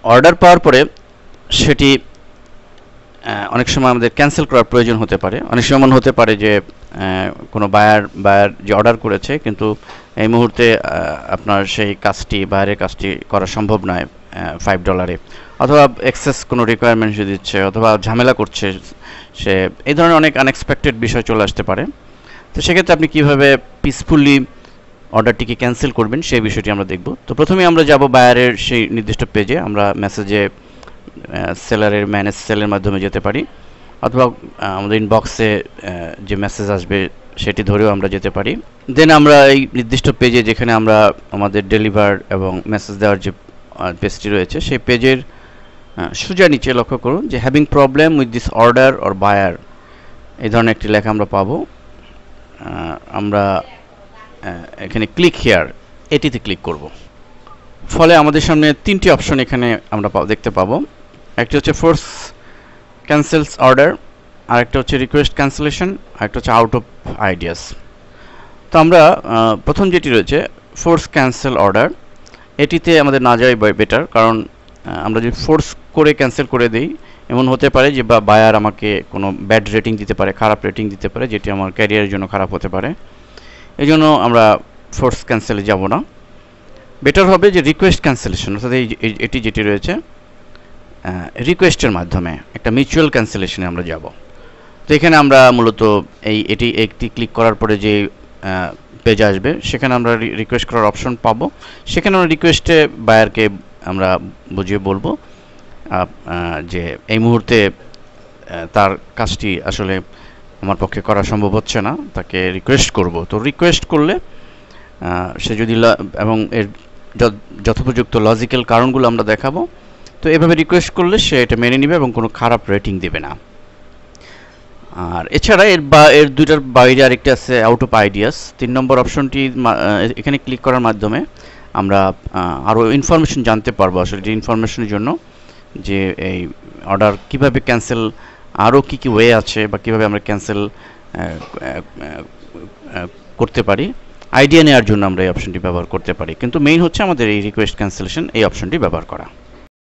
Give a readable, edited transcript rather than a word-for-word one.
Order পাওয়ার পরে সেটি অনেক সময় আমাদের ক্যান্সেল করার প্রয়োজন হতে পারে। অনেক সময় এমন হতে পারে যে কোনো বায়ার যে অর্ডার করেছে কিন্তু এই মুহূর্তে আপনার সেই কাজটি বায়ারের কাজটি করা সম্ভব নয় $5, অথবা এক্সেস কোনো রিকোয়ারমেন্ট দিচ্ছে, অথবা ঝামেলা করছে সে, এই ধরনের অনেক আনএক্সপেক্টেড বিষয় চলে আসতে পারে। তো সেক্ষেত্রে আপনি কীভাবে পিসফুলি অর্ডারটিকে ক্যান্সেল করবেন সেই বিষয়টি আমরা দেখব। তো প্রথমে আমরা যাব বায়ারের সেই নির্দিষ্ট পেজে। আমরা মেসেজে সেলারের ম্যানেজ সেলের মাধ্যমে যেতে পারি, অথবা আমাদের ইনবক্সে যে মেসেজ আসবে সেটি ধরেও আমরা যেতে পারি। দেন আমরা এই নির্দিষ্ট পেজে যেখানে আমরা আমাদের ডেলিভার এবং মেসেজ দেওয়ার যে পেজটি রয়েছে সেই পেজের সোজা নিচে লক্ষ্য করুন যে having problem with this order or buyer, এই ধরনের একটি লেখা আমরা পাবো। আমরা এখানে ক্লিক হিয়ার এটিতে ক্লিক করব। ফলে আমাদের সামনে তিনটি অপশন এখানে আমরা দেখতে পাবো। একটা হচ্ছে ফোর্স ক্যান্সেলস অর্ডার, আরেকটা হচ্ছে রিকোয়েস্ট ক্যান্সেলেশন, আরেকটা হচ্ছে আউট অফ আইডিয়াস। তো আমরা প্রথম যেটি রয়েছে ফোর্স ক্যান্সেল অর্ডার, এটিতে আমাদের না যাওয়াই বেটার, কারণ আমরা যদি ফোর্স করে ক্যান্সেল করে দিই এমন হতে পারে যে বায়ার আমাকে কোনো ব্যাড রেটিং দিতে পারে, খারাপ রেটিং দিতে পারে, যেটি আমার ক্যারিয়ারের জন্য খারাপ হতে পারে। এই জন্য আমরা ফোর্স ক্যান্সেলে যাব না। বেটার হবে যে রিকোয়েস্ট ক্যান্সেলেশন, অর্থাৎ এটি যেটি রয়েছে রিকোয়েস্টের মাধ্যমে একটা মিউচুয়াল ক্যান্সেলেশনে আমরা যাব। তো এখানে আমরা মূলত এটি একটি ক্লিক করার পরে যে পেজ আসবে সেখানে আমরা রিকোয়েস্ট করার অপশন পাবো। সেখানে আমরা রিকোয়েস্টে বায়ারকে আমরা বুঝিয়ে বলবো যে এই মুহূর্তে তার কাজটি আসলে আমার পক্ষে করা সম্ভব হচ্ছে না, তাকে রিকোয়েস্ট করব। তো রিকোয়েস্ট করলে সে যদি এবং এর যথোপযুক্ত লজিক্যাল কারণগুলো আমরা দেখাবো, তো এভাবে রিকোয়েস্ট করলে সে এটা মেনে নেবে এবং কোনো খারাপ রেটিং দেবে না। আর এছাড়া এর দুইটার বাইরে আরেকটা আছে আউট অফ আইডিয়াস। 3 নম্বর অপশনটি এখানে ক্লিক করার মাধ্যমে আমরা আরও ইনফরমেশন জানতে পারবো, আসলে যে ইনফরমেশনের জন্য যে এই অর্ডার কিভাবে ক্যান্সেল, আরও কী কী ওয়ে আছে বা কীভাবে আমরা ক্যান্সেল করতে পারি, আইডিয়া নেওয়ার জন্য আমরা এই অপশনটি ব্যবহার করতে পারি। কিন্তু মেইন হচ্ছে আমাদের এই রিকোয়েস্ট ক্যান্সেলেশন এই অপশনটি ব্যবহার করা।